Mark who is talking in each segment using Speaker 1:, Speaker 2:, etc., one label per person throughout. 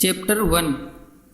Speaker 1: Chapter 1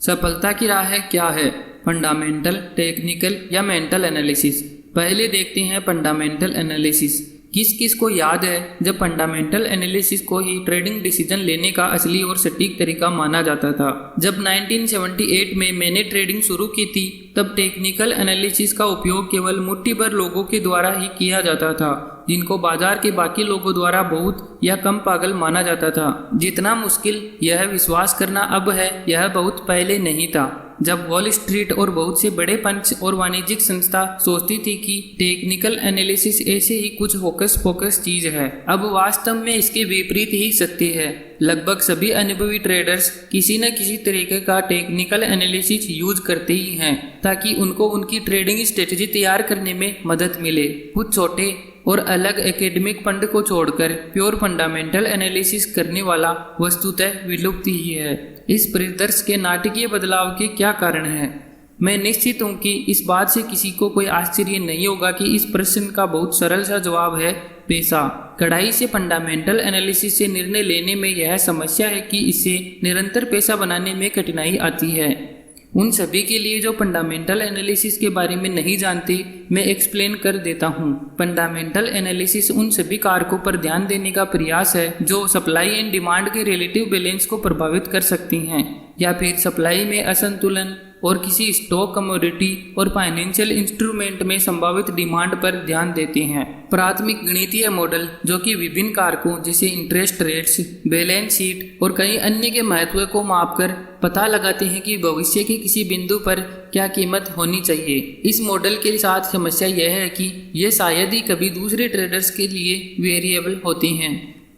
Speaker 1: सफलता की राह क्या है? फंडामेंटल, टेक्निकल या मेंटल एनालिसिस। पहले देखते हैं फंडामेंटल एनालिसिस। किस किस को याद है जब फंडामेंटल एनालिसिस को ही ट्रेडिंग डिसीजन लेने का असली और सटीक तरीका माना जाता था। जब 1978 में मैंने ट्रेडिंग शुरू की थी तब टेक्निकल एनालिसिस का उपयोग केवल मुट्ठी भर लोगों के द्वारा ही किया जाता था, जिनको बाजार के बाकी लोगों द्वारा बहुत या कम पागल माना जाता था। जितना मुश्किल यह विश्वास करना अब है, यह बहुत पहले नहीं था, जब वॉल स्ट्रीट और बहुत से बड़े पंच और वाणिज्यिक संस्था सोचती थी कि टेक्निकल एनालिसिस ऐसे ही कुछ होकस पोकस चीज है। अब वास्तव में इसके विपरीत ही सत्य है। लगभग सभी अनुभवी ट्रेडर्स किसी न किसी तरीके का टेक्निकल एनालिसिस यूज करते ही हैं ताकि उनको उनकी ट्रेडिंग स्ट्रेटजी तैयार करने में मदद मिले। कुछ छोटे और अलग एकेडमिक फंड को छोड़कर प्योर फंडामेंटल एनालिसिस करने वाला वस्तुतः विलुप्त ही है। इस परिदृश्य के नाटकीय बदलाव के क्या कारण हैं? मैं निश्चित हूँ कि इस बात से किसी को कोई आश्चर्य नहीं होगा कि इस प्रश्न का बहुत सरल सा जवाब है पैसा। कड़ाई से फंडामेंटल एनालिसिस से निर्णय लेने में यह समस्या है कि इससे निरंतर पैसा बनाने में कठिनाई आती है। उन सभी के लिए जो फंडामेंटल एनालिसिस के बारे में नहीं जानते, मैं एक्सप्लेन कर देता हूँ। फंडामेंटल एनालिसिस उन सभी कारकों पर ध्यान देने का प्रयास है जो सप्लाई एंड डिमांड के रिलेटिव बैलेंस को प्रभावित कर सकती हैं या फिर सप्लाई में असंतुलन और किसी स्टॉक, कमोडिटी और फाइनेंशियल इंस्ट्रूमेंट में संभावित डिमांड पर ध्यान देते हैं। प्राथमिक गणितीय मॉडल जो कि विभिन्न कारकों जैसे इंटरेस्ट रेट्स, बैलेंस शीट और कई अन्य के महत्व को मापकर पता लगाते हैं कि भविष्य के किसी बिंदु पर क्या कीमत होनी चाहिए। इस मॉडल के साथ समस्या यह है कि ये शायद ही कभी दूसरे ट्रेडर्स के लिए वेरिएबल होते हैं।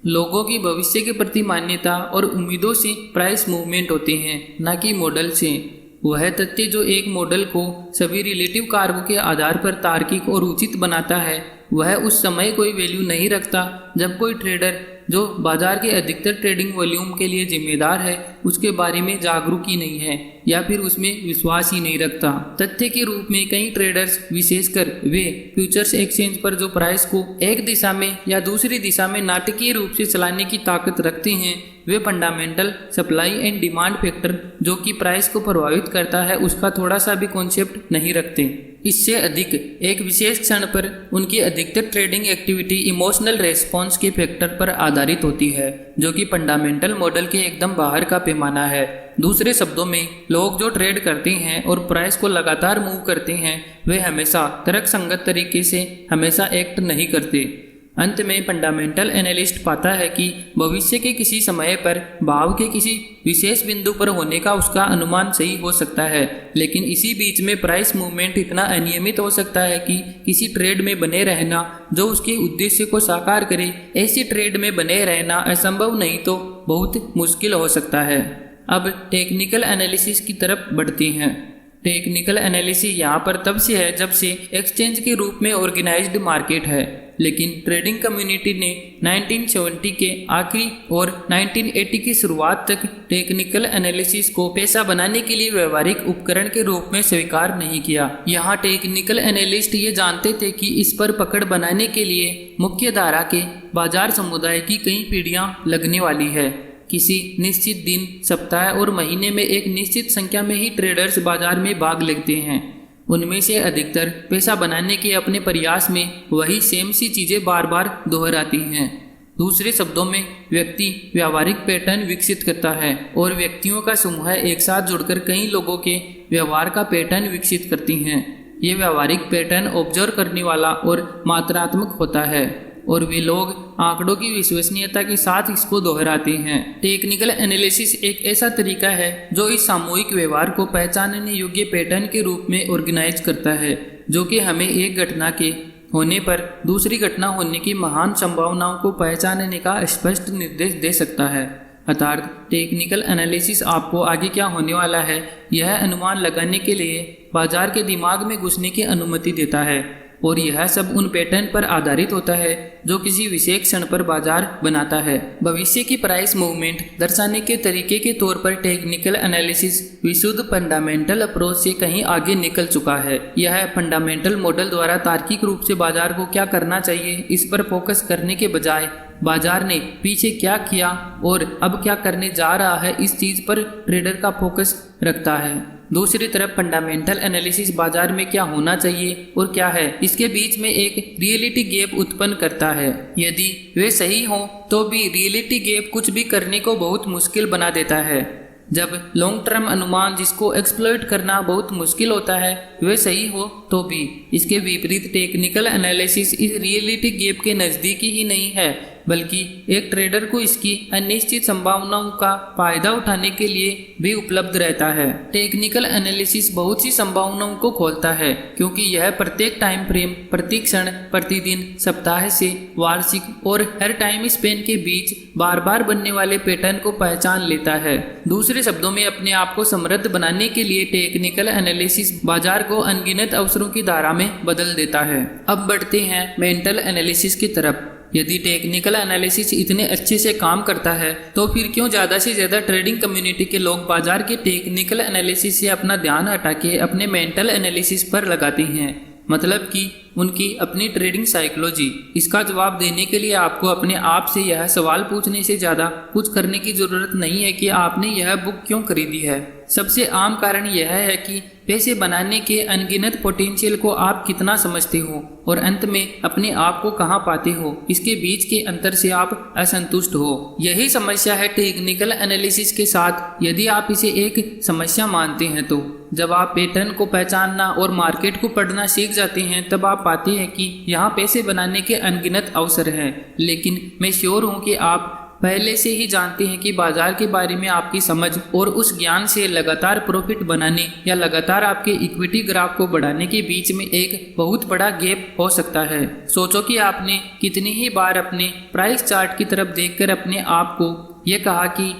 Speaker 1: लोगों की भविष्य के प्रति मान्यता और उम्मीदों से प्राइस मूवमेंट होते हैं, न कि मॉडल से। वह तथ्य जो एक मॉडल को सभी रिलेटिव कारकों के आधार पर तार्किक और उचित बनाता है, वह उस समय कोई वैल्यू नहीं रखता जब कोई ट्रेडर जो बाजार के अधिकतर ट्रेडिंग वॉल्यूम के लिए जिम्मेदार है उसके बारे में जागरूक ही नहीं है या फिर उसमें विश्वास ही नहीं रखता। तथ्य के रूप में कई ट्रेडर्स, विशेषकर वे फ्यूचर्स एक्सचेंज पर जो प्राइस को एक दिशा में या दूसरी दिशा में नाटकीय रूप से चलाने की ताकत रखते हैं, वे fundamental supply and demand factor जो कि प्राइस को प्रभावित करता है उसका थोड़ा सा भी कॉन्सेप्ट नहीं रखते। इससे अधिक एक विशेष क्षण पर उनकी अधिकतर ट्रेडिंग एक्टिविटी इमोशनल रेस्पॉन्स के फैक्टर पर आधारित होती है जो कि फंडामेंटल मॉडल के एकदम बाहर का पैमाना है। दूसरे शब्दों में, लोग जो ट्रेड करते हैं और प्राइस को लगातार मूव करते हैं वे हमेशा तर्कसंगत तरीके से हमेशा एक्ट नहीं करते। अंत में फंडामेंटल एनालिस्ट पाता है कि भविष्य के किसी समय पर भाव के किसी विशेष बिंदु पर होने का उसका अनुमान सही हो सकता है, लेकिन इसी बीच में प्राइस मूवमेंट इतना अनियमित हो सकता है कि किसी ट्रेड में बने रहना जो उसके उद्देश्य को साकार करे, ऐसी ट्रेड में बने रहना असंभव नहीं तो बहुत मुश्किल हो सकता है। अब टेक्निकल एनालिसिस की तरफ बढ़ते हैं। टेक्निकल एनालिसिस यहाँ पर तब से है जब से एक्सचेंज के रूप में ऑर्गेनाइज्ड मार्केट है, लेकिन ट्रेडिंग कम्युनिटी ने 1970 के आखिरी और 1980 की शुरुआत तक टेक्निकल एनालिसिस को पैसा बनाने के लिए व्यवहारिक उपकरण के रूप में स्वीकार नहीं किया। यहाँ टेक्निकल एनालिस्ट ये जानते थे कि इस पर पकड़ बनाने के लिए मुख्य धारा के बाजार समुदाय की कई पीढ़ियाँ लगने वाली है। किसी निश्चित दिन, सप्ताह और महीने में एक निश्चित संख्या में ही ट्रेडर्स बाजार में भाग लेते हैं। उनमें से अधिकतर पैसा बनाने के अपने प्रयास में वही सेम सी चीज़ें बार बार दोहराती हैं। दूसरे शब्दों में, व्यक्ति व्यावहारिक पैटर्न विकसित करता है और व्यक्तियों का समूह एक साथ जुड़कर कई लोगों के व्यवहार का पैटर्न विकसित करती हैं। ये व्यावहारिक पैटर्न ऑब्जर्व करने वाला और मात्रात्मक होता है और वे लोग आंकड़ों की विश्वसनीयता के साथ इसको दोहराते हैं। टेक्निकल एनालिसिस एक ऐसा तरीका है जो इस सामूहिक व्यवहार को पहचानने योग्य पैटर्न के रूप में ऑर्गेनाइज करता है, जो कि हमें एक घटना के होने पर दूसरी घटना होने की महान संभावनाओं को पहचानने का स्पष्ट निर्देश दे सकता है। अर्थात टेक्निकल एनालिसिस आपको आगे क्या होने वाला है यह अनुमान लगाने के लिए बाजार के दिमाग में घुसने की अनुमति देता है। और यह सब उन पैटर्न पर आधारित होता है जो किसी विशेष क्षण पर बाजार बनाता है। भविष्य की प्राइस मूवमेंट दर्शाने के तरीके के तौर पर टेक्निकल एनालिसिस विशुद्ध फंडामेंटल अप्रोच से कहीं आगे निकल चुका है। यह फंडामेंटल मॉडल द्वारा तार्किक रूप से बाजार को क्या करना चाहिए इस पर फोकस करने के बजाय बाजार ने पीछे क्या किया और अब क्या करने जा रहा है इस चीज पर ट्रेडर का फोकस रखता है। दूसरी तरफ फंडामेंटल एनालिसिस बाजार में क्या होना चाहिए और क्या है इसके बीच में एक रियलिटी गैप उत्पन्न करता है। यदि वे सही हों तो भी रियलिटी गैप कुछ भी करने को बहुत मुश्किल बना देता है। जब लॉन्ग टर्म अनुमान जिसको एक्सप्लॉइट करना बहुत मुश्किल होता है वे सही हो तो भी इसके विपरीत टेक्निकल एनालिसिस इस रियलिटी गैप के नज़दीक ही नहीं है, बल्कि एक ट्रेडर को इसकी अनिश्चित संभावनाओं का फायदा उठाने के लिए भी उपलब्ध रहता है। टेक्निकल एनालिसिस बहुत सी संभावनाओं को खोलता है क्योंकि यह प्रत्येक टाइम फ्रेम, प्रति क्षण, प्रतिदिन, सप्ताह से वार्षिक और हर टाइम स्पेन के बीच बार बार बनने वाले पैटर्न को पहचान लेता है। दूसरे शब्दों में अपने आप को समृद्ध बनाने के लिए टेक्निकल एनालिसिस बाजार को अनगिनत अवसरों की धारा में बदल देता है। अब बढ़ते हैं मेंटल एनालिसिस की तरफ। यदि टेक्निकल एनालिसिस इतने अच्छे से काम करता है तो फिर क्यों ज़्यादा से ज़्यादा ट्रेडिंग कम्युनिटी के लोग बाजार के टेक्निकल एनालिसिस से अपना ध्यान हटा के अपने मेंटल एनालिसिस पर लगाते हैं, मतलब कि उनकी अपनी ट्रेडिंग साइकोलॉजी। इसका जवाब देने के लिए आपको अपने आप से यह सवाल पूछने से ज़्यादा कुछ करने की ज़रूरत नहीं है कि आपने यह बुक क्यों खरीदी है। सबसे आम कारण यह है कि पैसे बनाने के अनगिनत पोटेंशियल को आप कितना समझते हो और अंत में अपने आप को कहाँ पाते हो, इसके बीच के अंतर से आप असंतुष्ट हो। यही समस्या है टेक्निकल एनालिसिस के साथ। यदि आप इसे एक समस्या मानते हैं तो जब आप पैटर्न को पहचानना और मार्केट को पढ़ना सीख जाते हैं तब आप पाते हैं कि यहाँ पैसे बनाने के अनगिनत अवसर हैं। लेकिन मैं श्योर हूँ कि आप पहले से ही जानते हैं कि बाजार के बारे में आपकी समझ और उस ज्ञान से लगातार प्रॉफिट बनाने या लगातार आपके इक्विटी ग्राफ को बढ़ाने के बीच में एक बहुत बड़ा गैप हो सकता है। सोचो कि आपने कितनी ही बार अपने प्राइस चार्ट की तरफ देखकर अपने आप को यह कहा कि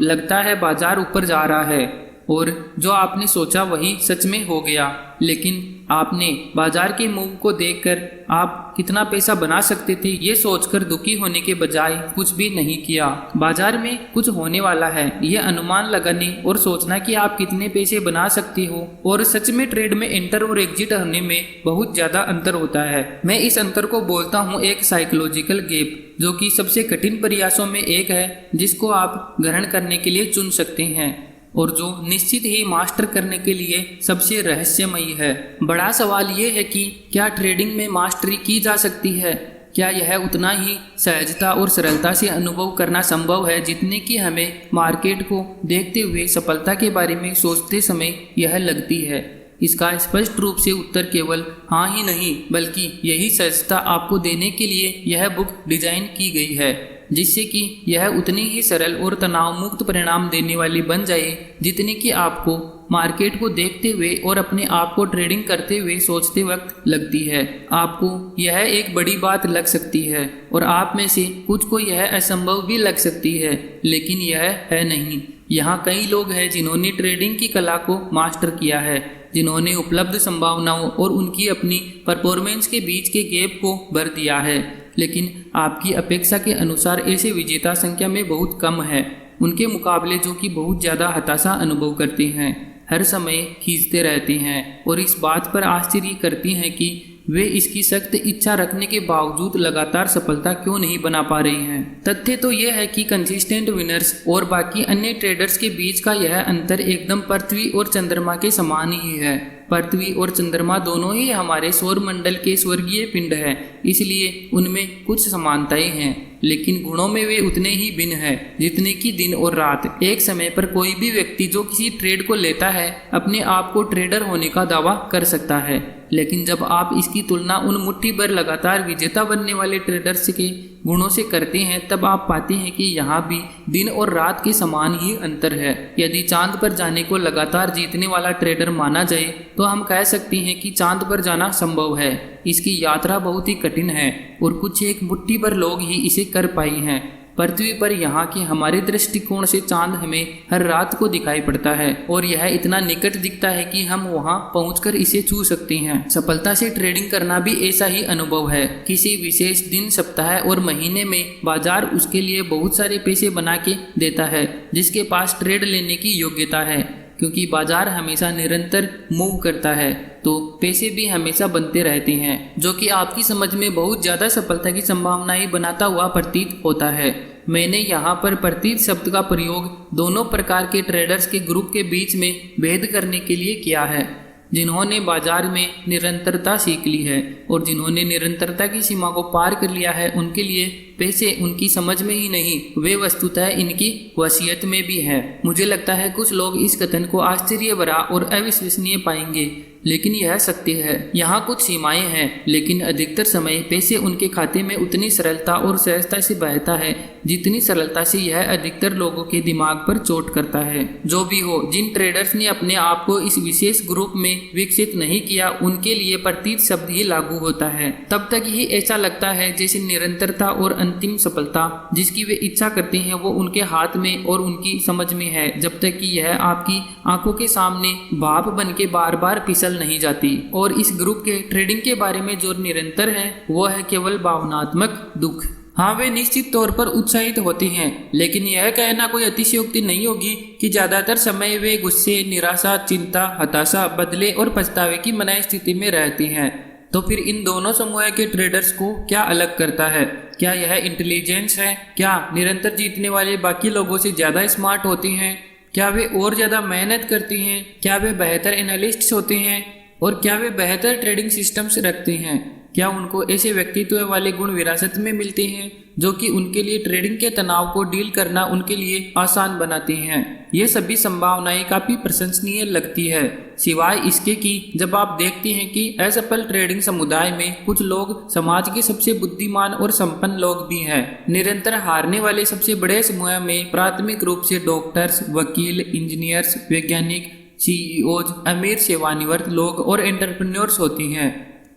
Speaker 1: लगता है बाजार ऊपर जा रहा है, और जो आपने सोचा वही सच में हो गया। लेकिन आपने बाजार के मूव को देखकर आप कितना पैसा बना सकते थे ये सोचकर दुखी होने के बजाय कुछ भी नहीं किया। बाजार में कुछ होने वाला है यह अनुमान लगाने और सोचना कि आप कितने पैसे बना सकते हो और सच में ट्रेड में एंटर और एग्जिट होने में बहुत ज़्यादा अंतर होता है। मैं इस अंतर को बोलता हूँ एक साइकोलॉजिकल गैप, जो कि सबसे कठिन प्रयासों में एक है जिसको आप ग्रहण करने के लिए चुन सकते हैं और जो निश्चित ही मास्टर करने के लिए सबसे रहस्यमयी है। बड़ा सवाल ये है कि क्या ट्रेडिंग में मास्टरी की जा सकती है? क्या यह उतना ही सहजता और सरलता से अनुभव करना संभव है जितने कि हमें मार्केट को देखते हुए सफलता के बारे में सोचते समय यह लगती है? इसका स्पष्ट रूप से उत्तर केवल हाँ ही नहीं बल्कि यही सहजता आपको देने के लिए यह बुक डिजाइन की गई है, जिससे कि यह उतनी ही सरल और तनाव मुक्त परिणाम देने वाली बन जाए जितनी कि आपको मार्केट को देखते हुए और अपने आप को ट्रेडिंग करते हुए सोचते वक्त लगती है। आपको यह एक बड़ी बात लग सकती है और आप में से कुछ को यह असंभव भी लग सकती है, लेकिन यह है नहीं। यहाँ कई लोग हैं जिन्होंने ट्रेडिंग की कला को मास्टर किया है, जिन्होंने उपलब्ध संभावनाओं और उनकी अपनी परफॉर्मेंस के बीच के गैप को भर दिया है, लेकिन आपकी अपेक्षा के अनुसार ऐसे विजेता संख्या में बहुत कम है उनके मुकाबले जो कि बहुत ज़्यादा हताशा अनुभव करते हैं, हर समय खींचते रहते हैं और इस बात पर आश्चर्य करती हैं कि वे इसकी सख्त इच्छा रखने के बावजूद लगातार सफलता क्यों नहीं बना पा रहे हैं। तथ्य तो यह है कि कंसिस्टेंट विनर्स और बाकी अन्य ट्रेडर्स के बीच का यह अंतर एकदम पृथ्वी और चंद्रमा के समान ही है। पृथ्वी और चंद्रमा दोनों ही हमारे सौर मंडल के स्वर्गीय पिंड हैं, इसलिए उनमें कुछ समानताएं हैं, लेकिन गुणों में वे उतने ही भिन्न हैं जितने कि दिन और रात। एक समय पर कोई भी व्यक्ति जो किसी ट्रेड को लेता है अपने आप को ट्रेडर होने का दावा कर सकता है, लेकिन जब आप इसकी तुलना उन मुट्ठी भर लगातार विजेता बनने वाले ट्रेडर्स के गुणों से करते हैं तब आप पाते हैं कि यहाँ भी दिन और रात के समान ही अंतर है। यदि चांद पर जाने को लगातार जीतने वाला ट्रेडर माना जाए तो हम कह सकते हैं कि चांद पर जाना संभव है। इसकी यात्रा बहुत ही कठिन है और कुछ एक मुट्ठी भर लोग ही इसे कर पाए हैं। पृथ्वी पर यहाँ के हमारे दृष्टिकोण से चांद हमें हर रात को दिखाई पड़ता है और यह इतना निकट दिखता है कि हम वहाँ पहुंचकर इसे छू सकते हैं। सफलता से ट्रेडिंग करना भी ऐसा ही अनुभव है। किसी विशेष दिन, सप्ताह और महीने में बाजार उसके लिए बहुत सारे पैसे बना के देता है जिसके पास ट्रेड लेने की योग्यता है। क्योंकि बाजार हमेशा निरंतर मूव करता है तो पैसे भी हमेशा बनते रहते हैं, जो कि आपकी समझ में बहुत ज़्यादा सफलता की संभावनाएं बनाता हुआ प्रतीत होता है। मैंने यहाँ पर प्रतीत शब्द का प्रयोग दोनों प्रकार के ट्रेडर्स के ग्रुप के बीच में भेद करने के लिए किया है, जिन्होंने बाजार में निरंतरता सीख ली है और जिन्होंने निरंतरता की सीमा को पार कर लिया है। उनके लिए पैसे उनकी समझ में ही नहीं, वे वस्तुतः इनकी वसीयत में भी है। मुझे लगता है कुछ लोग इस कथन को आश्चर्य भरा और अविश्वसनीय पाएंगे, लेकिन यह सत्य है। यहाँ कुछ सीमाएं हैं, लेकिन अधिकतर समय पैसे उनके खाते में उतनी सरलता और सहजता से बहता है जितनी सरलता से यह अधिकतर लोगों के दिमाग पर चोट करता है। जो भी हो, जिन ट्रेडर्स ने अपने आप को इस विशेष ग्रुप में विकसित नहीं किया, उनके लिए प्रतीत शब्द ही लागू होता है। तब तक ही ऐसा लगता है जैसे निरंतरता और अंतिम सफलता जिसकी वे इच्छा करते हैं वो उनके हाथ में और उनकी समझ में है, जब तक कि यह आपकी आंखों के सामने भाप बन के बार बार फिसल नहीं जाती। और इस ग्रुप के ट्रेडिंग के बारे में जो निरंतर है वो है केवल भावनात्मक दुख। हाँ, वे निश्चित तौर पर उत्साहित होते हैं, लेकिन यह कहना कोई अतिशयोक्ति नहीं होगी कि ज्यादातर समय वे गुस्से, निराशा, चिंता, हताशा, बदले और पछतावे की मनाई स्थिति में रहते हैं। तो फिर इन दोनों समूह के ट्रेडर्स को क्या अलग करता है? क्या यह इंटेलिजेंस है? क्या निरंतर जीतने वाले बाकी लोगों से ज्यादा स्मार्ट होते हैं? क्या वे और ज़्यादा मेहनत करते हैं? क्या वे बेहतर एनालिस्ट्स होते हैं? और क्या वे बेहतर ट्रेडिंग सिस्टम्स रखते हैं? क्या उनको ऐसे व्यक्तित्व वाले गुण विरासत में मिलते हैं जो कि उनके लिए ट्रेडिंग के तनाव को डील करना उनके लिए आसान बनाते हैं? ये सभी संभावनाएं काफ़ी प्रशंसनीय लगती है, सिवाय इसके कि जब आप देखते हैं कि असफल ट्रेडिंग समुदाय में कुछ लोग समाज के सबसे बुद्धिमान और संपन्न लोग भी हैं। निरंतर हारने वाले सबसे बड़े समूह में प्राथमिक रूप से डॉक्टर्स, वकील, इंजीनियर्स, वैज्ञानिक, सीईओज, अमीर सेवानिवृत्त लोग और एंटरप्रेन्योर्स होती हैं।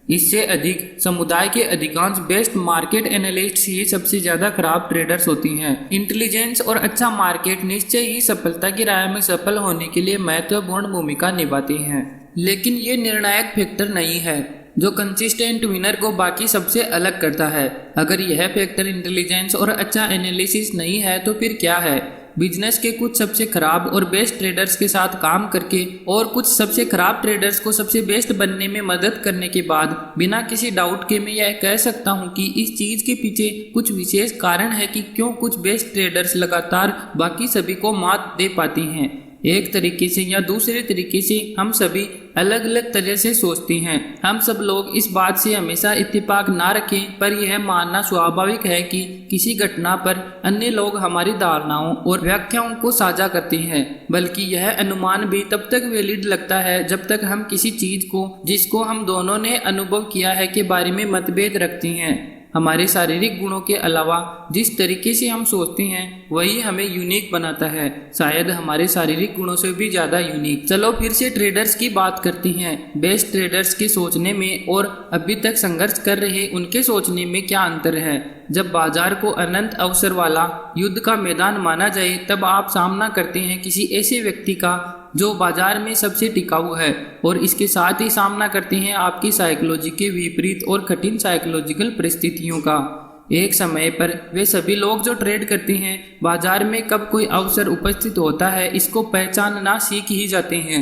Speaker 1: इससे अधिक समुदाय के अधिकांश बेस्ट मार्केट एनालिस्ट ही सबसे ज्यादा खराब ट्रेडर्स होती हैं। इंटेलिजेंस और अच्छा मार्केट निश्चय ही सफलता की राह में सफल होने के लिए महत्वपूर्ण भूमिका निभाते हैं, लेकिन ये निर्णायक फैक्टर नहीं है जो कंसिस्टेंट विनर को बाकी सबसे अलग करता है। अगर यह फैक्टर इंटेलिजेंस और अच्छा एनालिसिस नहीं है तो फिर क्या है? बिजनेस के कुछ सबसे खराब और बेस्ट ट्रेडर्स के साथ काम करके और कुछ सबसे खराब ट्रेडर्स को सबसे बेस्ट बनने में मदद करने के बाद बिना किसी डाउट के मैं यह कह सकता हूं कि इस चीज़ के पीछे कुछ विशेष कारण है कि क्यों कुछ बेस्ट ट्रेडर्स लगातार बाकी सभी को मात दे पाती हैं। एक तरीके से या दूसरे तरीके से हम सभी अलग अलग तरह से सोचते हैं। हम सब लोग इस बात से हमेशा इत्तेफाक ना रखें, पर यह मानना स्वाभाविक है कि किसी घटना पर अन्य लोग हमारी धारणाओं और व्याख्याओं को साझा करते हैं। बल्कि यह अनुमान भी तब तक वैलिड लगता है जब तक हम किसी चीज़ को जिसको हम दोनों ने अनुभव किया है के बारे में मतभेद रखते हैं। हमारे शारीरिक गुणों के अलावा जिस तरीके से हम सोचते हैं वही हमें यूनिक बनाता है, शायद हमारे शारीरिक गुणों से भी ज़्यादा यूनिक। चलो फिर से ट्रेडर्स की बात करते हैं। बेस्ट ट्रेडर्स के सोचने में और अभी तक संघर्ष कर रहे उनके सोचने में क्या अंतर है? जब बाजार को अनंत अवसर वाला युद्ध का मैदान माना जाए तब आप सामना करते हैं किसी ऐसे व्यक्ति का जो बाजार में सबसे टिकाऊ है, और इसके साथ ही सामना करते हैं आपकी साइकोलॉजी के विपरीत और कठिन साइकोलॉजिकल परिस्थितियों का। एक समय पर वे सभी लोग जो ट्रेड करते हैं बाजार में कब कोई अवसर उपस्थित होता है इसको पहचानना सीख ही जाते हैं,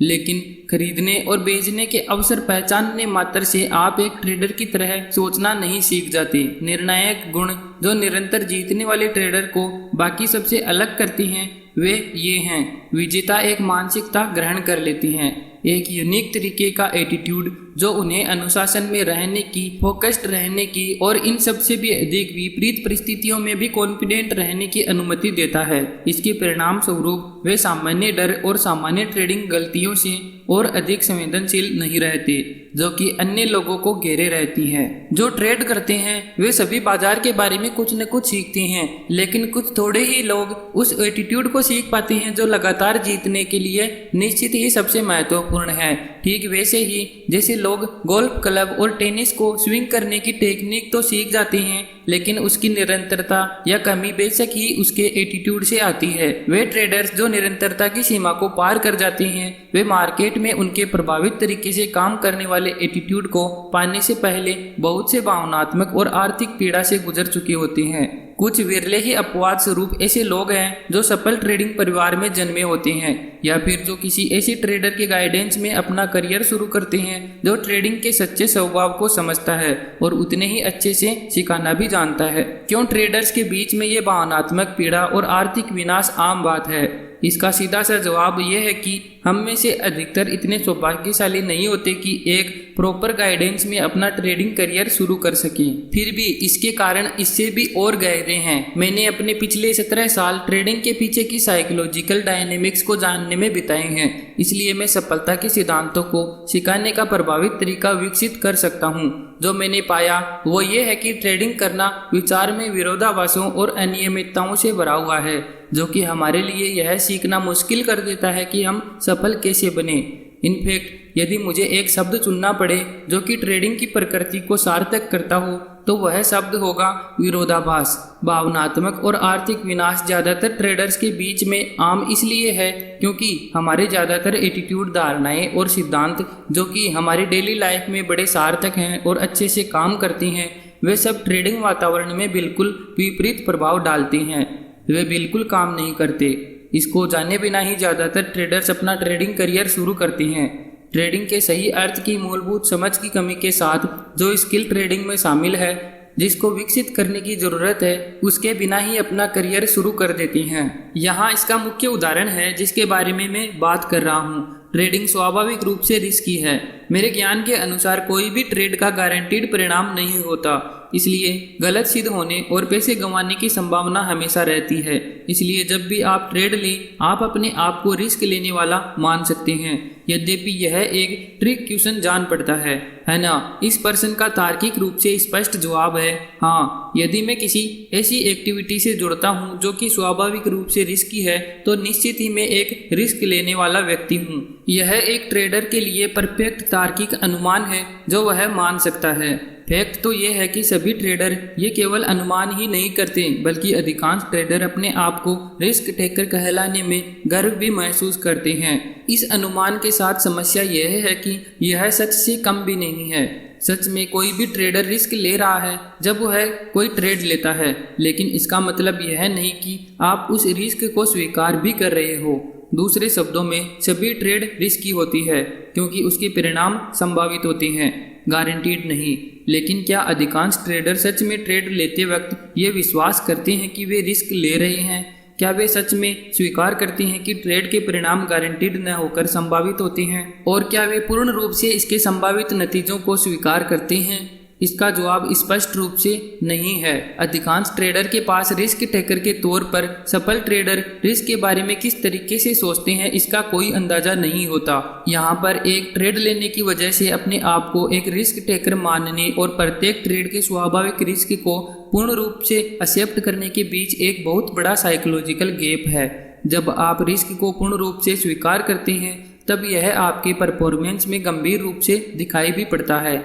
Speaker 1: लेकिन खरीदने और बेचने के अवसर पहचानने मात्र से आप एक ट्रेडर की तरह सोचना नहीं सीख जाते। निर्णायक गुण जो निरंतर जीतने वाले ट्रेडर को बाकी सबसे अलग करती हैं वे ये हैं। विजेता एक मानसिकता ग्रहण कर लेती हैं, एक यूनिक तरीके का एटीट्यूड जो उन्हें अनुशासन में रहने की, फोकस्ड रहने की और इन सबसे भी अधिक विपरीत परिस्थितियों में भी कॉन्फिडेंट रहने की अनुमति देता है। इसके परिणाम स्वरूप वे सामान्य डर और सामान्य ट्रेडिंग गलतियों से और अधिक संवेदनशील नहीं रहते जो कि अन्य लोगों को घेरे रहती है। जो ट्रेड करते हैं वे सभी बाजार के बारे में कुछ न कुछ सीखते हैं, लेकिन कुछ थोड़े ही लोग उस एटीट्यूड को सीख पाते हैं जो लगातार जीतने के लिए निश्चित ही सबसे महत्वपूर्ण है। ठीक वैसे ही जैसे लोग गोल्फ क्लब और टेनिस को स्विंग करने की टेक्निक तो सीख जाते हैं, लेकिन उसकी निरंतरता या कमी बेशक ही उसके एटीट्यूड से आती है। वे ट्रेडर्स जो निरंतरता की सीमा को पार कर जाते हैं वे मार्केट में उनके प्रभावित तरीके से काम करने वाले एटीट्यूड को पाने से पहले बहुत से भावनात्मक और आर्थिक पीड़ा से गुजर चुके होते हैं। कुछ विरले ही अपवाद स्वरूप ऐसे लोग हैं जो सफल ट्रेडिंग परिवार में जन्मे होते हैं या फिर जो किसी ऐसे ट्रेडर के गाइडेंस में अपना करियर शुरू करते हैं जो ट्रेडिंग के सच्चे स्वभाव को समझता है और उतने ही अच्छे से सिखाना भी जानता है। क्यों ट्रेडर्स के बीच में ये भावनात्मक पीड़ा और आर्थिक विनाश आम बात है? इसका सीधा सा जवाब यह है कि हम में से अधिकतर इतने सौभाग्यशाली नहीं होते कि एक प्रॉपर गाइडेंस में अपना ट्रेडिंग करियर शुरू कर सकें। फिर भी इसके कारण इससे भी और गहरे हैं। मैंने अपने पिछले 17 साल ट्रेडिंग के पीछे की साइकोलॉजिकल डायनेमिक्स को जानने में बिताए हैं, इसलिए मैं सफलता के सिद्धांतों को सिखाने का प्रभावित तरीका विकसित कर सकता हूँ। जो मैंने पाया वो ये है कि ट्रेडिंग करना विचार में विरोधाभासों और अनियमितताओं से भरा हुआ है, जो कि हमारे लिए यह सीखना मुश्किल कर देता है कि हम सफल कैसे बने। इनफैक्ट यदि मुझे एक शब्द चुनना पड़े जो कि ट्रेडिंग की प्रकृति को सार्थक करता हो तो वह शब्द होगा विरोधाभास। भावनात्मक और आर्थिक विनाश ज़्यादातर ट्रेडर्स के बीच में आम इसलिए है क्योंकि हमारे ज़्यादातर एटीट्यूड, धारणाएं और सिद्धांत जो कि हमारी डेली लाइफ में बड़े सार्थक हैं और अच्छे से काम करती हैं, वे सब ट्रेडिंग वातावरण में बिल्कुल विपरीत प्रभाव डालते हैं। वे बिल्कुल काम नहीं करते। इसको जाने बिना ही ज़्यादातर ट्रेडर्स अपना ट्रेडिंग करियर शुरू करते हैं। ट्रेडिंग के सही अर्थ की मूलभूत समझ की कमी के साथ जो स्किल ट्रेडिंग में शामिल है, जिसको विकसित करने की ज़रूरत है, उसके बिना ही अपना करियर शुरू कर देती हैं। यहाँ इसका मुख्य उदाहरण है जिसके बारे में मैं बात कर रहा हूँ। ट्रेडिंग स्वाभाविक रूप से रिस्की है। मेरे ज्ञान के अनुसार कोई भी ट्रेड का गारंटीड परिणाम नहीं होता, इसलिए गलत सिद्ध होने और पैसे गंवाने की संभावना हमेशा रहती है। इसलिए जब भी आप ट्रेड लें, आप अपने आप को रिस्क लेने वाला मान सकते हैं, यद्यपि यह एक ट्रिक क्वेश्चन जान पड़ता है ना? इस प्रश्न का तार्किक रूप से स्पष्ट जवाब है हाँ। यदि मैं किसी ऐसी एक्टिविटी से जुड़ता हूँ जो कि स्वाभाविक रूप से रिस्की है, तो निश्चित ही मैं एक रिस्क लेने वाला व्यक्ति हूँ। यह एक ट्रेडर के लिए परफेक्ट तार्किक अनुमान है जो वह मान सकता है। फैक्ट तो यह है कि सभी ट्रेडर ये केवल अनुमान ही नहीं करते, बल्कि अधिकांश ट्रेडर अपने आप को रिस्क टेकर कहलाने में गर्व भी महसूस करते हैं। इस अनुमान के साथ समस्या यह है कि यह सच से कम भी नहीं है। सच में कोई भी ट्रेडर रिस्क ले रहा है जब वह कोई ट्रेड लेता है, लेकिन इसका मतलब यह नहीं कि आप उस रिस्क को स्वीकार भी कर रहे हो। दूसरे शब्दों में, सभी ट्रेड रिस्की होती है क्योंकि उसके परिणाम संभावित होते हैं, गारंटीड नहीं। लेकिन क्या अधिकांश ट्रेडर सच में ट्रेड लेते वक्त ये विश्वास करते हैं कि वे रिस्क ले रहे हैं? क्या वे सच में स्वीकार करते हैं कि ट्रेड के परिणाम गारंटीड न होकर संभावित होते हैं? और क्या वे पूर्ण रूप से इसके संभावित नतीजों को स्वीकार करते हैं? इसका जवाब स्पष्ट रूप से नहीं है। अधिकांश ट्रेडर के पास रिस्क टेकर के तौर पर सफल ट्रेडर रिस्क के बारे में किस तरीके से सोचते हैं इसका कोई अंदाजा नहीं होता। यहाँ पर एक ट्रेड लेने की वजह से अपने आप को एक रिस्क टेकर मानने और प्रत्येक ट्रेड के स्वाभाविक रिस्क को पूर्ण रूप से एक्सेप्ट करने के बीच एक बहुत बड़ा साइकोलॉजिकल गैप है। जब आप रिस्क को पूर्ण रूप से स्वीकार करते हैं तब यह आपके परफॉर्मेंस में गंभीर रूप से दिखाई भी पड़ता है।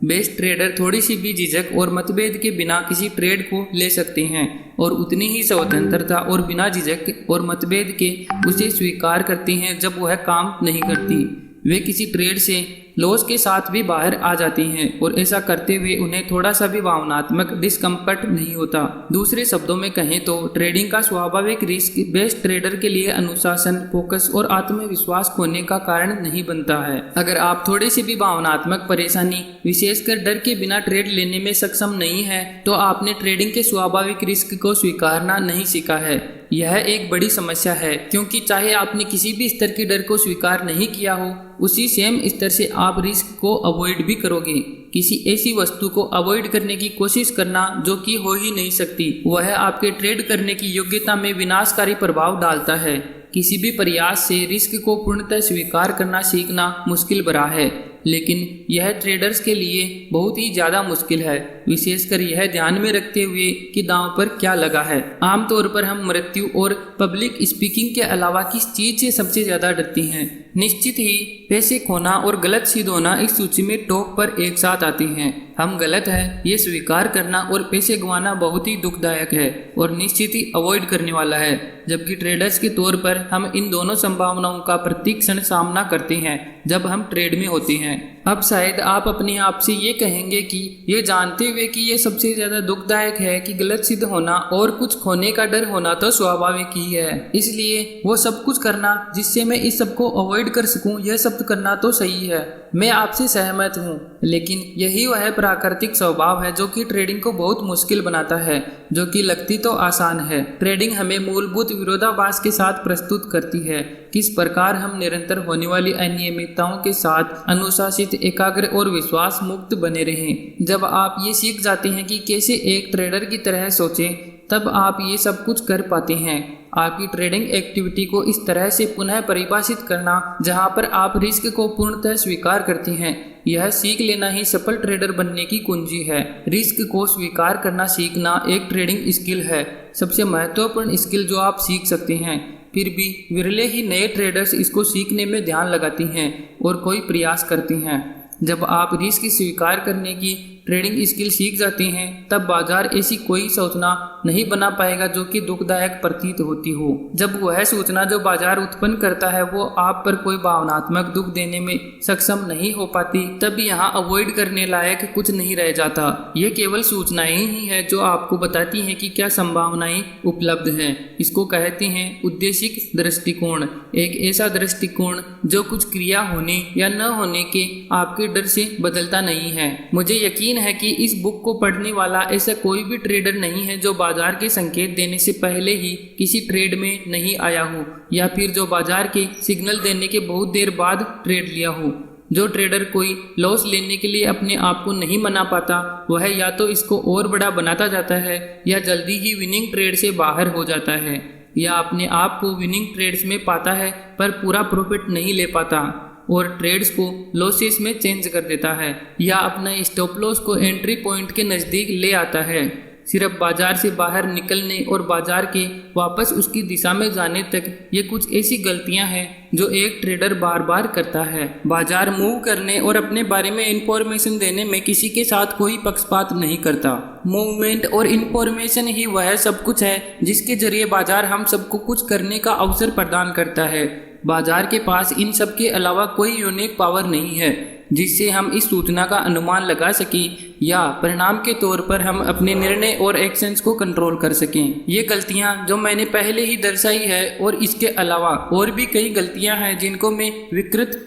Speaker 1: बेस्ट ट्रेडर थोड़ी सी भी झिझक और मतभेद के बिना किसी ट्रेड को ले सकते हैं और उतनी ही स्वतंत्रता और बिना झिझक और मतभेद के उसे स्वीकार करते हैं जब वह काम नहीं करती। वे किसी ट्रेड से लॉस के साथ भी बाहर आ जाती हैं और ऐसा करते हुए उन्हें थोड़ा सा भी भावनात्मक डिस्कम्फर्ट नहीं होता। दूसरे शब्दों में कहें तो ट्रेडिंग का स्वाभाविक रिस्क बेस्ट ट्रेडर के लिए अनुशासन, फोकस और आत्मविश्वास खोने का कारण नहीं बनता है। अगर आप थोड़ी सी भी भावनात्मक परेशानी, विशेषकर डर के बिना ट्रेड लेने में सक्षम नहीं है, तो आपने ट्रेडिंग के स्वाभाविक रिस्क को स्वीकारना नहीं सीखा है। यह एक बड़ी समस्या है क्योंकि चाहे आपने किसी भी स्तर के डर को स्वीकार नहीं किया हो, उसी सेम स्तर से आप रिस्क को अवॉइड भी करोगे। किसी ऐसी वस्तु को अवॉइड करने की कोशिश करना जो कि हो ही नहीं सकती, वह आपके ट्रेड करने की योग्यता में विनाशकारी प्रभाव डालता है। किसी भी प्रयास से रिस्क को पूर्णतः स्वीकार करना सीखना मुश्किल भरा है। लेकिन यह ट्रेडर्स के लिए बहुत ही ज़्यादा मुश्किल है, विशेषकर यह ध्यान में रखते हुए कि दांव पर क्या लगा है। आमतौर पर हम मृत्यु और पब्लिक स्पीकिंग के अलावा किस चीज़ से सबसे ज़्यादा डरती हैं? निश्चित ही पैसे खोना और गलत सिद्ध होना इस सूची में टॉप पर एक साथ आती हैं। हम गलत है ये स्वीकार करना और पैसे गंवाना बहुत ही दुखदायक है और निश्चित ही अवॉइड करने वाला है, जबकि ट्रेडर्स के तौर पर हम इन दोनों संभावनाओं का प्रत्येक क्षण सामना करते हैं जब हम ट्रेड में होते हैं। अब शायद आप अपने आप से ये कहेंगे कि ये जानते हुए कि ये सबसे ज़्यादा दुखदायक है कि गलत सिद्ध होना और कुछ खोने का डर होना तो स्वाभाविक ही है, इसलिए वो सब कुछ करना जिससे मैं इस सब को अवॉइड कर सकूं, यह सब करना तो सही है। मैं आपसे सहमत हूँ, लेकिन यही वह प्राकृतिक स्वभाव है जो कि ट्रेडिंग को बहुत मुश्किल बनाता है, जो कि लगती तो आसान है। ट्रेडिंग हमें मूलभूत विरोधाभास के साथ प्रस्तुत करती है किस प्रकार हम निरंतर होने वाली अनियमितताओं के साथ अनुशासित, एकाग्र और विश्वास मुक्त बने रहें। जब आप ये सीख जाते हैं कि कैसे एक ट्रेडर की तरह सोचें, तब आप ये सब कुछ कर पाते हैं। आपकी ट्रेडिंग एक्टिविटी को इस तरह से पुनः परिभाषित करना जहां पर आप रिस्क को पूर्णतः स्वीकार करते हैं, यह सीख लेना ही सफल ट्रेडर बनने की कुंजी है। रिस्क को स्वीकार करना सीखना एक ट्रेडिंग स्किल है, सबसे महत्वपूर्ण स्किल जो आप सीख सकते हैं। फिर भी विरले ही नए ट्रेडर्स इसको सीखने में ध्यान लगाती हैं और कोई प्रयास करती हैं। जब आप रिस्क स्वीकार करने की ट्रेडिंग स्किल सीख जाते हैं, तब बाजार ऐसी कोई सूचना नहीं बना पाएगा जो कि दुखदायक प्रतीत होती हो। जब वह सूचना जो बाजार उत्पन्न करता है वो आप पर कोई भावनात्मक दुख देने में सक्षम नहीं हो पाती, तब यहाँ अवॉइड करने लायक कुछ नहीं रह जाता। ये केवल सूचनाएं ही है जो आपको बताती हैं कि क्या संभावनाएं उपलब्ध हैं। इसको कहते हैं उद्देशिक दृष्टिकोण, एक ऐसा दृष्टिकोण जो कुछ क्रिया होने या न होने के आपके डर से बदलता नहीं है। मुझे यकीन है कि इस बुक को पढ़ने वाला ऐसा कोई भी ट्रेडर नहीं है जो बाजार के संकेत देने से पहले ही किसी ट्रेड में नहीं आया हो, या फिर जो बाजार के सिग्नल देने के बहुत देर बाद ट्रेड लिया हो। जो ट्रेडर कोई लॉस लेने के लिए अपने आप को नहीं मना पाता, वह या तो इसको और बड़ा बनाता जाता है या जल्दी ही विनिंग ट्रेड से बाहर हो जाता है, या अपने आप को विनिंग ट्रेड्स में पाता है पर पूरा प्रॉफिट नहीं ले पाता और ट्रेड्स को लॉसेस में चेंज कर देता है, या अपना स्टॉप लॉस को एंट्री पॉइंट के नज़दीक ले आता है। सिर्फ बाजार से बाहर निकलने और बाजार के वापस उसकी दिशा में जाने तक ये कुछ ऐसी गलतियां हैं जो एक ट्रेडर बार बार करता है। बाजार मूव करने और अपने बारे में इंफॉर्मेशन देने में किसी के साथ कोई पक्षपात नहीं करता। मूवमेंट और इंफॉर्मेशन ही वह सब कुछ है जिसके जरिए बाजार हम सबको कुछ करने का अवसर प्रदान करता है। बाजार के पास इन सब के अलावा कोई यूनिक पावर नहीं है जिससे हम इस सूचना का अनुमान लगा सकें या परिणाम के तौर पर हम अपने निर्णय और एक्शंस को कंट्रोल कर सकें। ये गलतियां जो मैंने पहले ही दर्शाई है और इसके अलावा और भी कई गलतियां हैं जिनको मैं विकृत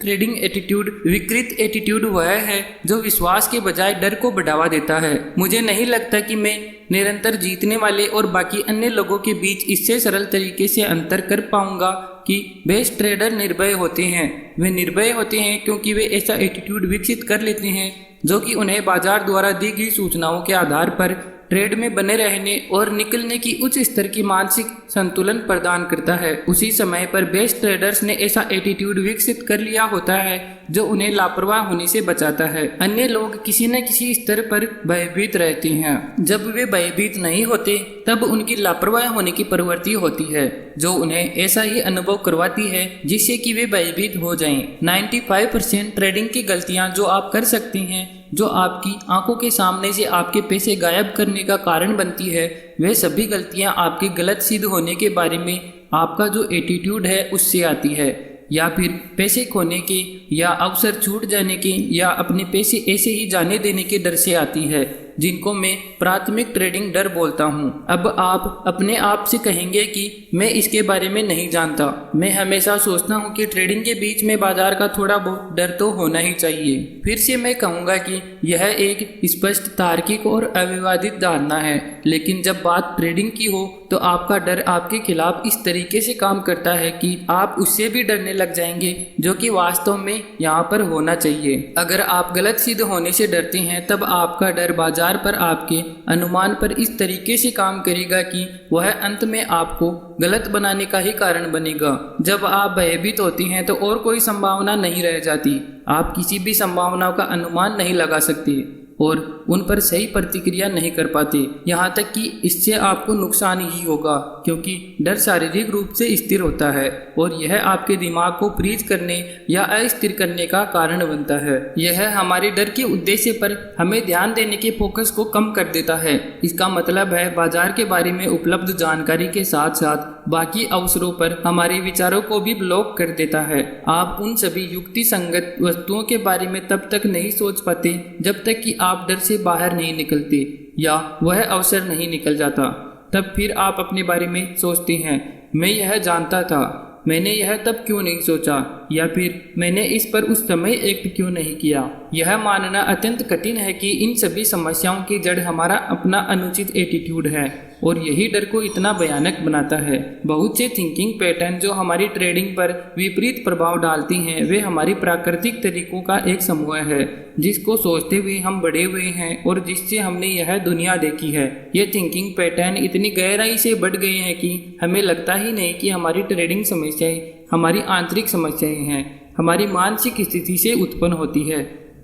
Speaker 1: एटीट्यूड वह है जो विश्वास के बजाय डर को बढ़ावा देता है। मुझे नहीं लगता कि मैं निरंतर जीतने वाले और बाकी अन्य लोगों के बीच इससे सरल तरीके से अंतर कर पाऊंगा कि बेस्ट ट्रेडर निर्भय होते हैं। वे निर्भय होते हैं क्योंकि वे ऐसा एटीट्यूड विकसित कर लेते हैं जो कि उन्हें बाजार द्वारा दी गई सूचनाओं के आधार पर ट्रेड में बने रहने और निकलने की उच्च स्तर की मानसिक संतुलन प्रदान करता है। उसी समय पर बेस्ट ट्रेडर्स ने ऐसा एटीट्यूड विकसित कर लिया होता है जो उन्हें लापरवाह होने से बचाता है। अन्य लोग किसी न किसी स्तर पर भयभीत रहते हैं। जब वे भयभीत नहीं होते तब उनकी लापरवाह होने की प्रवृत्ति होती है जो उन्हें ऐसा ही अनुभव करवाती है जिससे कि वे भयभीत हो जाएं। 95% ट्रेडिंग की गलतियां जो आप कर सकते हैं, जो आपकी आंखों के सामने से आपके पैसे गायब करने का कारण बनती है, वे सभी गलतियां आपके गलत सिद्ध होने के बारे में आपका जो एटीट्यूड है उससे आती है, या फिर पैसे खोने के या अवसर छूट जाने के या अपने पैसे ऐसे ही जाने देने के डर से आती है, जिनको मैं प्राथमिक ट्रेडिंग डर बोलता हूँ। अब आप अपने आप से कहेंगे कि मैं इसके बारे में नहीं जानता। मैं हमेशा सोचता हूँ कि ट्रेडिंग के बीच में बाजार का थोड़ा बहुत डर तो होना ही चाहिए। फिर से मैं कहूँगा कि यह एक स्पष्ट, तार्किक और अविवादित धारणा है, लेकिन जब बात ट्रेडिंग की हो तो आपका डर आपके खिलाफ इस तरीके से काम करता है कि आप उससे भी डरने लग जाएंगे जो कि वास्तव में यहाँ पर होना चाहिए। अगर आप गलत सिद्ध होने से डरते हैं तब आपका डर बाजार बाजार पर आपके अनुमान पर इस तरीके से काम करेगा कि वह अंत में आपको गलत बनाने का ही कारण बनेगा। जब आप भयभीत होती हैं तो और कोई संभावना नहीं रह जाती, आप किसी भी संभावनाओं का अनुमान नहीं लगा सकते और उन पर सही प्रतिक्रिया नहीं कर पाते। यहाँ तक कि इससे आपको नुकसान ही होगा, क्योंकि डर शारीरिक रूप से स्थिर होता है और यह आपके दिमाग को फ्रीज करने या अस्थिर करने का कारण बनता है। यह हमारे डर के उद्देश्य पर हमें ध्यान देने के फोकस को कम कर देता है। इसका मतलब है बाजार के बारे में उपलब्ध जानकारी के साथ साथ बाकी अवसरों पर हमारे विचारों को भी ब्लॉक कर देता है। आप उन सभी युक्ति संगत वस्तुओं के बारे में तब तक नहीं सोच पाते जब तक कि आप डर से बाहर नहीं निकलते या वह अवसर नहीं निकल जाता। तब फिर आप अपने बारे में सोचते हैं, मैं यह जानता था, मैंने यह तब क्यों नहीं सोचा, या फिर मैंने इस पर उस समय एक्ट क्यों नहीं किया। यह मानना अत्यंत कठिन है कि इन सभी समस्याओं की जड़ हमारा अपना अनुचित एटीट्यूड है और यही डर को इतना भयानक बनाता है। बहुत से थिंकिंग पैटर्न जो हमारी ट्रेडिंग पर विपरीत प्रभाव डालती हैं, वे हमारी प्राकृतिक तरीकों का एक समूह है जिसको सोचते हुए हम बड़े हुए हैं और जिससे हमने यह दुनिया देखी है। ये थिंकिंग पैटर्न इतनी गहराई से बढ़ गए हैं कि हमें लगता ही नहीं कि हमारी ट्रेडिंग समस्याएं हमारी आंतरिक समस्याएं हैं, हमारी मानसिक स्थिति से उत्पन्न होती है।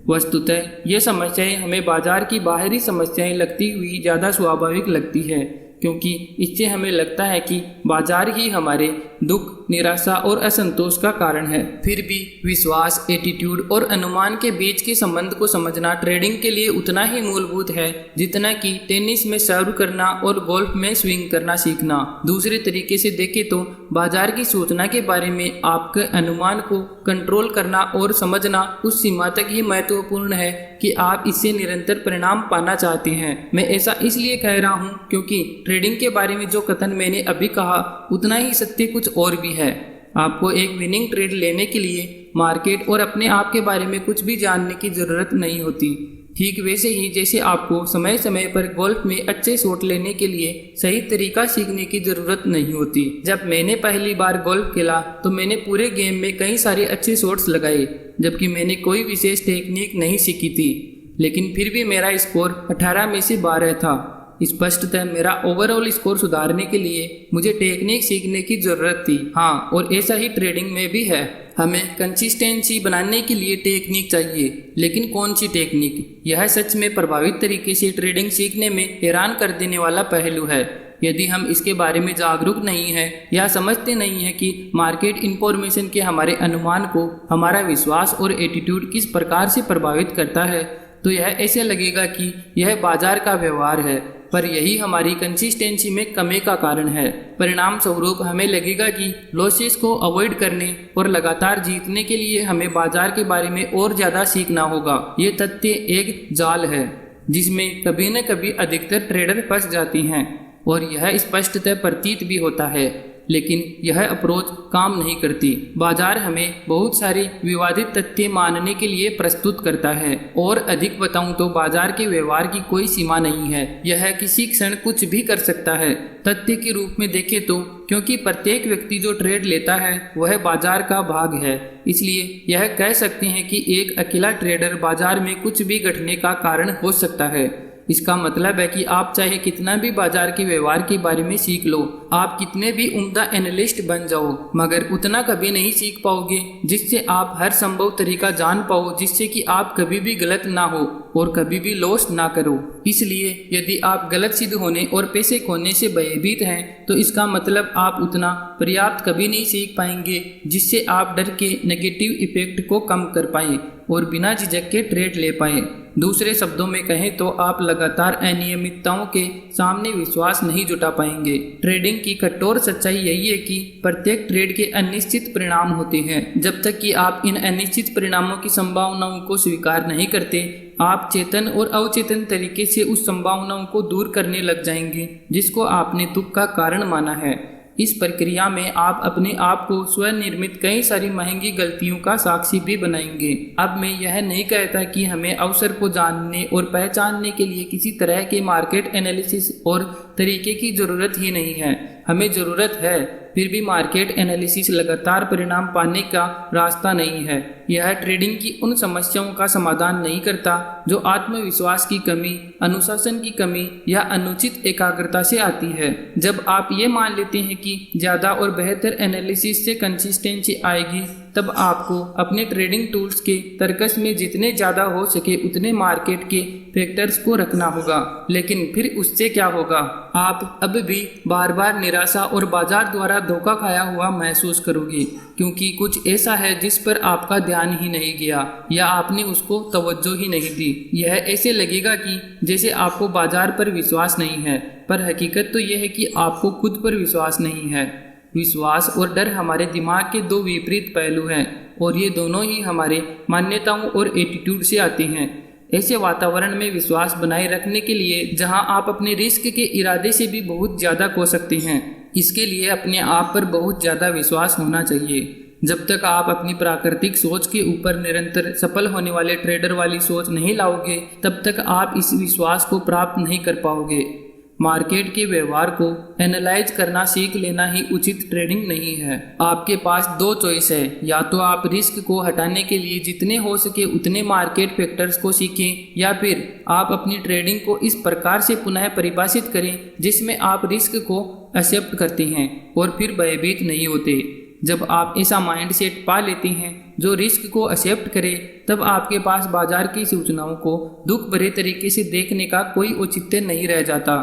Speaker 1: वस्तुतः ये समस्याएं हमें बाजार की बाहरी समस्याएं लगती हुई ज़्यादा स्वाभाविक लगती है, क्योंकि इससे हमें लगता है कि बाजार ही हमारे दुख, निराशा और असंतोष का कारण है। फिर भी विश्वास, एटीट्यूड और अनुमान के बीच के संबंध को समझना ट्रेडिंग के लिए उतना ही मूलभूत है जितना कि टेनिस में सर्व करना और गोल्फ में स्विंग करना सीखना। दूसरे तरीके से देखें तो बाजार की सूचना के बारे में आपके अनुमान को कंट्रोल करना और समझना उस सीमा तक ही महत्वपूर्ण है कि आप इससे निरंतर परिणाम पाना चाहते हैं। मैं ऐसा इसलिए कह रहा हूँ क्योंकि ट्रेडिंग के बारे में जो कथन मैंने अभी कहा उतना ही सत्य कुछ और भी है। आपको एक विनिंग ट्रेड लेने के लिए मार्केट और अपने आप के बारे में कुछ भी जानने की ज़रूरत नहीं होती। ठीक वैसे ही जैसे आपको समय समय पर गोल्फ में अच्छे शॉट लेने के लिए सही तरीका सीखने की ज़रूरत नहीं होती। जब मैंने पहली बार गोल्फ खेला तो मैंने पूरे गेम में कई सारे अच्छे शॉट्स लगाए, जबकि मैंने कोई विशेष टेक्निक नहीं सीखी थी, लेकिन फिर भी मेरा स्कोर 18 में से 12 था। स्पष्टतः मेरा ओवरऑल स्कोर सुधारने के लिए मुझे टेक्निक सीखने की ज़रूरत थी। हाँ, और ऐसा ही ट्रेडिंग में भी है। हमें कंसिस्टेंसी बनाने के लिए टेक्निक चाहिए, लेकिन कौन सी टेक्निक? यह सच में प्रभावित तरीके से ट्रेडिंग सीखने में हैरान कर देने वाला पहलू है। यदि हम इसके बारे में जागरूक नहीं हैं या समझते नहीं हैं कि मार्केट इंफॉर्मेशन के हमारे अनुमान को हमारा विश्वास और एटीट्यूड किस प्रकार से प्रभावित करता है, तो यह ऐसे लगेगा कि यह बाजार का व्यवहार है, पर यही हमारी कंसिस्टेंसी में कमी का कारण है। परिणाम स्वरूप हमें लगेगा कि लॉसेस को अवॉइड करने और लगातार जीतने के लिए हमें बाजार के बारे में और ज़्यादा सीखना होगा। ये तथ्य एक जाल है जिसमें कभी न कभी अधिकतर ट्रेडर फंस जाती हैं और यह स्पष्टतः प्रतीत भी होता है, लेकिन यह अप्रोच काम नहीं करती। बाजार हमें बहुत सारे विवादित तथ्य मानने के लिए प्रस्तुत करता है, और अधिक बताऊं तो बाजार के व्यवहार की कोई सीमा नहीं है। यह किसी क्षण कुछ भी कर सकता है। तथ्य के रूप में देखें तो क्योंकि प्रत्येक व्यक्ति जो ट्रेड लेता है वह बाजार का भाग है, इसलिए यह कह सकते हैं कि एक अकेला ट्रेडर बाजार में कुछ भी घटने का कारण हो सकता है। इसका मतलब है कि आप चाहे कितना भी बाजार के व्यवहार के बारे में सीख लो, आप कितने भी उम्दा एनालिस्ट बन जाओ, मगर उतना कभी नहीं सीख पाओगे जिससे आप हर संभव तरीका जान पाओ जिससे कि आप कभी भी गलत ना हो और कभी भी लॉस ना करो। इसलिए यदि आप गलत सिद्ध होने और पैसे खोने से भयभीत हैं तो इसका मतलब आप उतना पर्याप्त कभी नहीं सीख पाएंगे जिससे आप डर के नेगेटिव इफेक्ट को कम कर पाएं और बिना झिझक के ट्रेड ले पाएं। दूसरे शब्दों में कहें तो आप लगातार अनियमितताओं के सामने विश्वास नहीं जुटा पाएंगे। ट्रेडिंग की कठोर सच्चाई यही है कि प्रत्येक ट्रेड के अनिश्चित परिणाम होते हैं। जब तक कि आप इन अनिश्चित परिणामों की संभावनाओं को स्वीकार नहीं करते, आप चेतन और अवचेतन तरीके से उस संभावनाओं को दूर करने लग जाएंगे जिसको आपने दुख का कारण माना है। इस प्रक्रिया में आप अपने आप को स्वनिर्मित कई सारी महंगी गलतियों का साक्षी भी बनाएंगे। अब मैं यह नहीं कहता कि हमें अवसर को जानने और पहचानने के लिए किसी तरह के मार्केट एनालिसिस और तरीके की ज़रूरत ही नहीं है। हमें ज़रूरत है, फिर भी मार्केट एनालिसिस लगातार परिणाम पाने का रास्ता नहीं है। यह ट्रेडिंग की उन समस्याओं का समाधान नहीं करता जो आत्मविश्वास की कमी, अनुशासन की कमी या अनुचित एकाग्रता से आती है। जब आप ये मान लेते हैं कि ज़्यादा और बेहतर एनालिसिस से कंसिस्टेंसी आएगी, तब आपको अपने ट्रेडिंग टूल्स के तर्कस में जितने ज़्यादा हो सके उतने मार्केट के फैक्टर्स को रखना होगा। लेकिन फिर उससे क्या होगा? आप अब भी बार बार निराशा और बाजार द्वारा धोखा खाया हुआ महसूस करोगे, क्योंकि कुछ ऐसा है जिस पर आपका ध्यान ही नहीं गया या आपने उसको तवज्जो ही नहीं दी। यह ऐसे लगेगा कि जैसे आपको बाजार पर विश्वास नहीं है, पर हकीकत तो यह है कि आपको खुद पर विश्वास नहीं है। विश्वास और डर हमारे दिमाग के दो विपरीत पहलू हैं और ये दोनों ही हमारे मान्यताओं और एटीट्यूड से आते हैं। ऐसे वातावरण में विश्वास बनाए रखने के लिए जहां आप अपने रिस्क के इरादे से भी बहुत ज़्यादा खो सकते हैं, इसके लिए अपने आप पर बहुत ज़्यादा विश्वास होना चाहिए। जब तक आप अपनी प्राकृतिक सोच के ऊपर निरंतर सफल होने वाले ट्रेडर वाली सोच नहीं लाओगे, तब तक आप इस विश्वास को प्राप्त नहीं कर पाओगे। मार्केट के व्यवहार को एनालाइज करना सीख लेना ही उचित ट्रेडिंग नहीं है। आपके पास दो चॉइस है, या तो आप रिस्क को हटाने के लिए जितने हो सके उतने मार्केट फैक्टर्स को सीखें, या फिर आप अपनी ट्रेडिंग को इस प्रकार से पुनः परिभाषित करें जिसमें आप रिस्क को एक्सेप्ट करते हैं और फिर भयभीत नहीं होते। जब आप ऐसा माइंडसेट पा लेते हैं जो रिस्क को एक्सेप्ट करे, तब आपके पास बाजार की सूचनाओं को दुख भरे तरीके से देखने का कोई औचित्य नहीं रह जाता।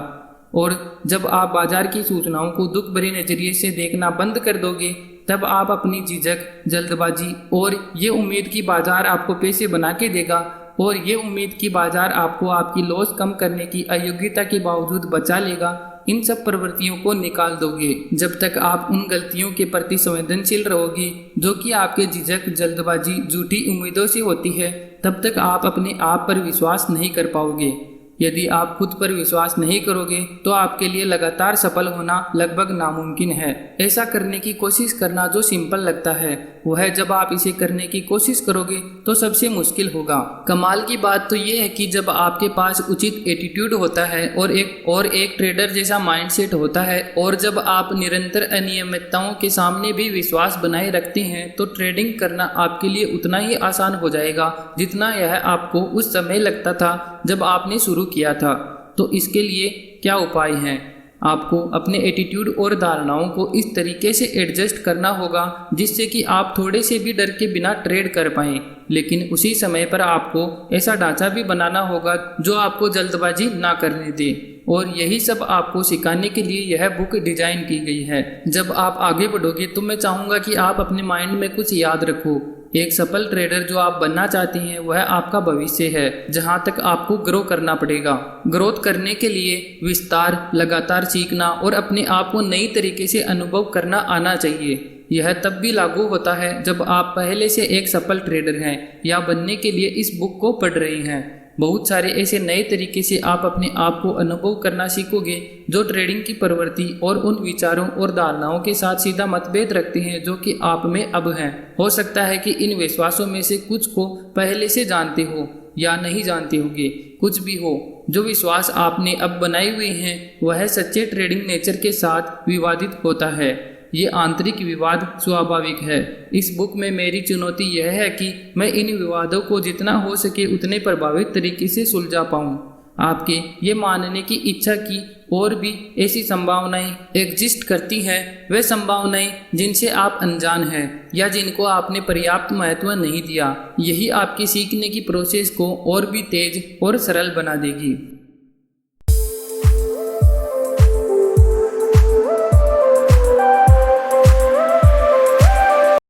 Speaker 1: और जब आप बाजार की सूचनाओं को दुख भरे नज़रिए से देखना बंद कर दोगे, तब आप अपनी झिझक, जल्दबाजी और ये उम्मीद कि बाजार आपको पैसे बना के देगा और ये उम्मीद कि बाजार आपको आपकी लॉस कम करने की अयोग्यता के बावजूद बचा लेगा, इन सब प्रवृत्तियों को निकाल दोगे। जब तक आप उन गलतियों के प्रति संवेदनशील रहोगे जो कि आपके झिझक, जल्दबाजी, झूठी उम्मीदों से होती है, तब तक आप अपने आप पर विश्वास नहीं कर पाओगे। यदि आप खुद पर विश्वास नहीं करोगे तो आपके लिए लगातार सफल होना लगभग नामुमकिन है। ऐसा करने की कोशिश करना जो सिंपल लगता है, वह जब आप इसे करने की कोशिश करोगे तो सबसे मुश्किल होगा। कमाल की बात तो ये है कि जब आपके पास उचित एटीट्यूड होता है और एक ट्रेडर जैसा माइंडसेट होता है, और जब आप निरंतर अनियमितताओं के सामने भी विश्वास बनाए रखते हैं, तो ट्रेडिंग करना आपके लिए उतना ही आसान हो जाएगा जितना यह आपको उस समय लगता था जब आपने शुरू किया था। तो इसके लिए क्या उपाय हैं? आपको अपने एटीट्यूड और धारणाओं को इस तरीके से एडजस्ट करना होगा जिससे कि आप थोड़े से भी डर के बिना ट्रेड कर पाएं, लेकिन उसी समय पर आपको ऐसा ढांचा भी बनाना होगा जो आपको जल्दबाजी ना करने दे। और यही सब आपको सिखाने के लिए यह बुक डिजाइन की गई है। जब आप आगे बढ़ोगे तो मैं चाहूँगा कि आप अपने माइंड में कुछ याद रखो। एक सफल ट्रेडर जो आप बनना चाहते हैं वह आपका भविष्य है, जहां तक आपको ग्रो करना पड़ेगा। ग्रोथ करने के लिए विस्तार, लगातार सीखना और अपने आप को नई तरीके से अनुभव करना आना चाहिए। यह तब भी लागू होता है जब आप पहले से एक सफल ट्रेडर हैं या बनने के लिए इस बुक को पढ़ रहे हैं। बहुत सारे ऐसे नए तरीके से आप अपने आप को अनुभव करना सीखोगे जो ट्रेडिंग की प्रवृत्ति और उन विचारों और धारणाओं के साथ सीधा मतभेद रखते हैं जो कि आप में अब हैं। हो सकता है कि इन विश्वासों में से कुछ को पहले से जानते हो या नहीं जानते होंगे। कुछ भी हो, जो विश्वास आपने अब बनाए हुए हैं वह सच्चे ट्रेडिंग नेचर के साथ विवादित होता है। ये आंतरिक विवाद स्वाभाविक है। इस बुक में मेरी चुनौती यह है कि मैं इन विवादों को जितना हो सके उतने प्रभावित तरीके से सुलझा पाऊँ। आपके ये मानने की इच्छा की और भी ऐसी संभावनाएं एग्जिस्ट करती हैं, वे संभावनाएं जिनसे आप अनजान हैं या जिनको आपने पर्याप्त महत्व नहीं दिया। यही आपकी सीखने की प्रोसेस को और भी तेज और सरल बना देगी।